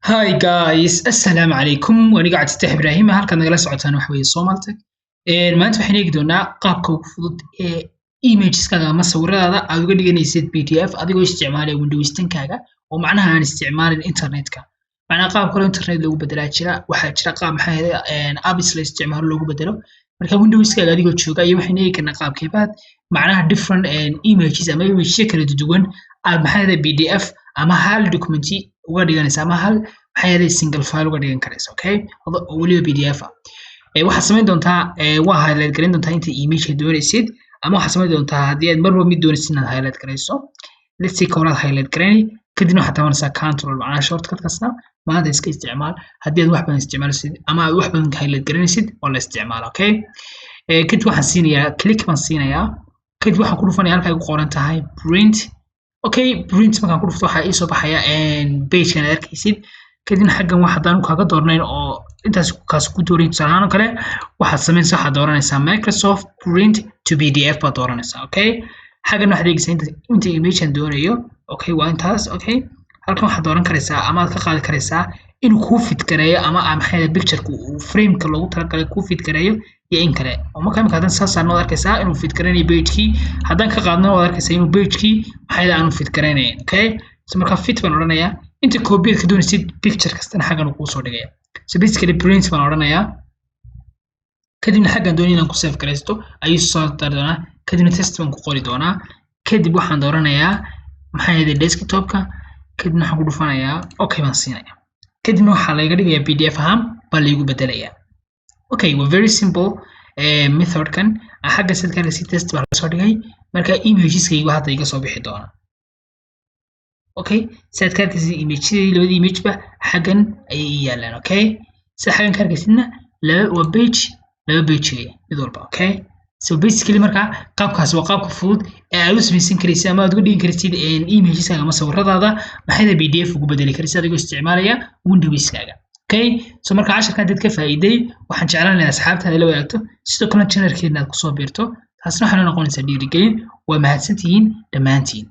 Hi guys, assalaamu calaykum. Waniga Cabditax Ibraahim halkan nagala socotaan wax weeye Soomaltag. Maanta waxaan eegi doonaa qaabka ugu fudud ee imageskaga ama sawiradaada aad uga dhiganaysid PDF adigoo isticmaalaya Windows 10kaaga oo macnaha aan isticmaalin internetka. Macnaha qaab kale internet lagu bedelaa jira, waxaa jira qaab maxay apps la isticmaalo lagu bedelo. Marka Windowskaaga adigoo jooga iyo waxaan eegi karnaa qaabkeebaad macnaha different images ama images kala duwan aad maxay PDF ama hal documenti uga dhiganaysa ama hal maxay single file uga dhigan karaysa, okay? Waliba PDF waxaad samayn doontaa waa highlight garin doontaa inta image doonaysid ama waxaad samayn doontaa haddii aad marba mid doonaysid inaad highlight garayso. Let's say kooraad highlight garani kadibna waxaad taabanaysaa control macnaha shortcut kasta maanta iska isticmaal haddii aad wax badan isticmaalaysid ama aad wax badan highlight garanaysid waa la isticmaala, okay? Kadib waxaan siinayaa click baan siinayaa kadib waxaan ku dhufanayaa halka ay ku qoran tahay print. Okay, print markaan ku dhufto waxa ii soo baxaya page kan arkaysid kadibna xaggan waxa daan kaaga doornayn oo intaas kaas ku doorin salaano kale waxaad sameynaysaa waxaad dooranaysaa Microsoft Print to PDF baad dooranaysaa, okay? xaggan waxaad eegaysaa inta image aan doonayo, okay? waa intaas, okay? halkan waxaad dooran karaysaa ama aad ka qaadi karaysaa inuu kuu fit gareeyo ama maxay picture-ku uu frame-ka loogu talagalay kuu fit gareeyo iyo in kale oo marka hadan saasaan noo arkaysaa inuu fit gareynayo page-kii haddaan ka qaadno waad arkaysaa inuu page-kii maxay aanu fit gareynayn, okay? so marka fit baan odhanayaa inta copy ka doonaysid picture kastana xaggan uu kuu soo dhigaya. so basically print baan odhanayaa kadibna xaggan doonaya inaan ku save garaysto ayuu soo dari doonaa kadibna test baan ku qori doonaa kadib waxaan dooranayaa maxay desktop-ka kadibna waxaan ku dhufanayaa okay baan siinayaa kadibna waxaa laga dhigayaa PDF ahaan baa lagu bedelayaa. Okay, we're very simple method kan xagga sidka si test baa soo dhigay marka imageska hadda iga soo bixi doona. Okay, sad ka arkaysid image-yada labada image ba xaggan ay yaalaan, okay? sida xaggan ka arkaysidna laba page mid walba, okay? so basically marka qaabkaas waa qaabka fudud ee aad u samaysan karaysid ama aad uga dhigin karaysid imageskaga ama sawiradaada maxay PDF ugu bedeli karaysid adigoo isticmaalaya Windowskaaga. Okay, so marka casharkan dad ka faa'iiday waxaan jeclaan lahaa asxaabtaada la wadaagto sidoo kale channelkeena aad ku soo biirto taasna waxay noqonaysaa dhiirigelin. waa mahadsantihiin dhammaantiin.